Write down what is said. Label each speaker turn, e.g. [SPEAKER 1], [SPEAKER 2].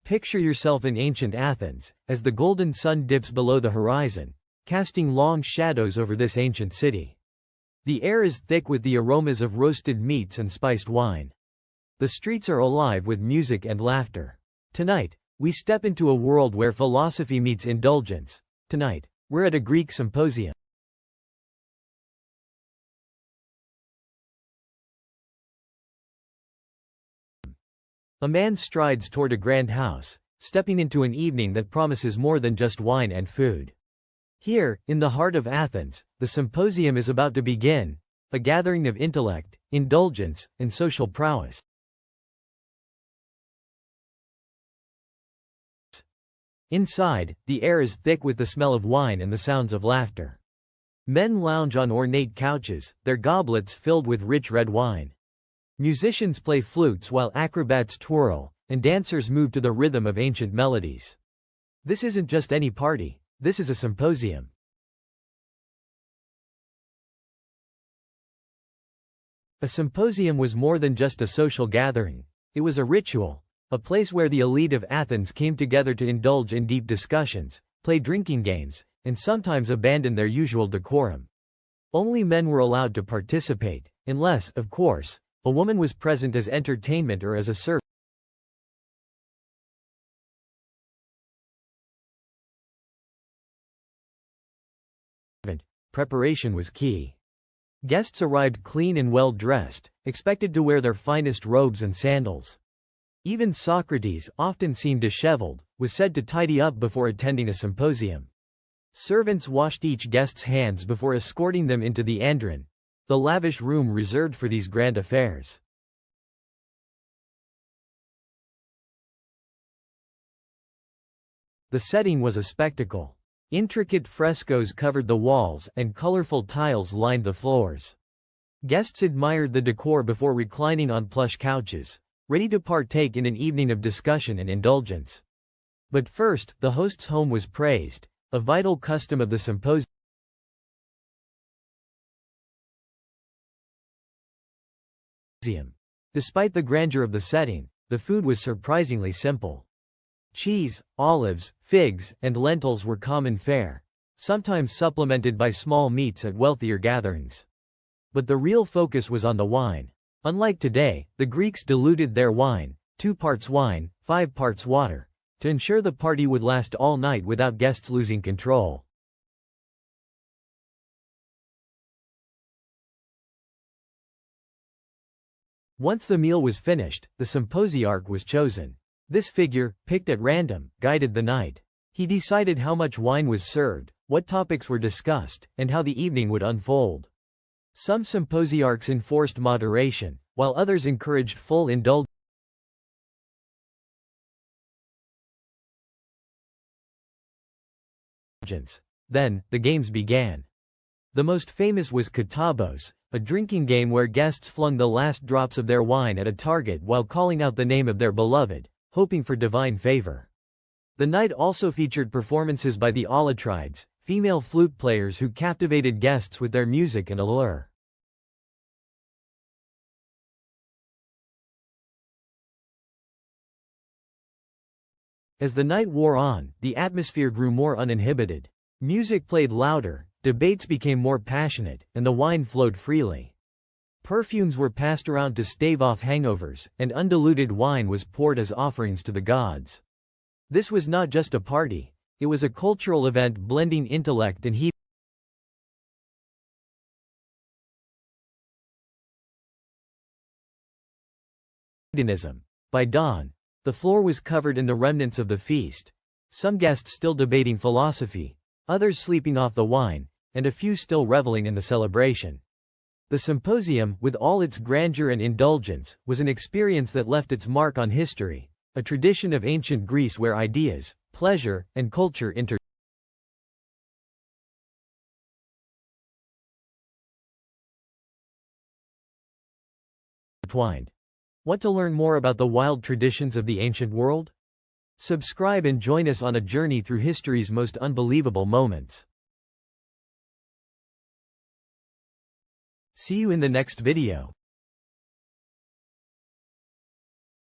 [SPEAKER 1] Picture yourself in ancient Athens, as the golden sun dips below the horizon, casting long shadows over this ancient city. The air is thick with the aromas of roasted meats and spiced wine. The streets are alive with music and laughter. Tonight, we step into a world where philosophy meets indulgence. Tonight, we're at a Greek symposium. A man strides toward a grand house, stepping into an evening that promises more than just wine and food. Here, in the heart of Athens, the symposium is about to begin, a gathering of intellect, indulgence, and social prowess. Inside, the air is thick with the smell of wine and the sounds of laughter. Men lounge on ornate couches, their goblets filled with rich red wine. Musicians play flutes while acrobats twirl, and dancers move to the rhythm of ancient melodies. This isn't just any party, this is a symposium. A symposium was more than just a social gathering, it was a ritual, a place where the elite of Athens came together to indulge in deep discussions, play drinking games, and sometimes abandon their usual decorum. Only men were allowed to participate, unless, of course, a woman was present as entertainment or as a servant. Preparation was key. Guests arrived clean and well-dressed, expected to wear their finest robes and sandals. Even Socrates, often seen disheveled, was said to tidy up before attending a symposium. Servants washed each guest's hands before escorting them into the andron, the lavish room reserved for these grand affairs. The setting was a spectacle. Intricate frescoes covered the walls, and colorful tiles lined the floors. Guests admired the decor before reclining on plush couches, ready to partake in an evening of discussion and indulgence. But first, the host's home was praised, a vital custom of the symposium. Despite the grandeur of the setting, the food was surprisingly simple. Cheese, olives, figs, and lentils were common fare, sometimes supplemented by small meats at wealthier gatherings. But the real focus was on the wine. Unlike today, the Greeks diluted their wine, 2 parts wine, 5 parts water, to ensure the party would last all night without guests losing control. Once the meal was finished, the Symposiarch was chosen. This figure, picked at random, guided the night. He decided how much wine was served, what topics were discussed, and how the evening would unfold. Some Symposiarchs enforced moderation, while others encouraged full indulgence. Then, the games began. The most famous was katabos, a drinking game where guests flung the last drops of their wine at a target while calling out the name of their beloved, hoping for divine favor. The night also featured performances by the Olatrides, female flute players who captivated guests with their music and allure. As the night wore on, the atmosphere grew more uninhibited. Music played louder, debates became more passionate, and the wine flowed freely. Perfumes were passed around to stave off hangovers, and undiluted wine was poured as offerings to the gods. This was not just a party, it was a cultural event blending intellect and hedonism. By dawn, the floor was covered in the remnants of the feast, some guests still debating philosophy, others sleeping off the wine, and a few still reveling in the celebration. The symposium, with all its grandeur and indulgence, was an experience that left its mark on history, a tradition of ancient Greece where ideas, pleasure, and culture intertwined. Want to learn more about the wild traditions of the ancient world? Subscribe and join us on a journey through history's most unbelievable moments. See you in the next video.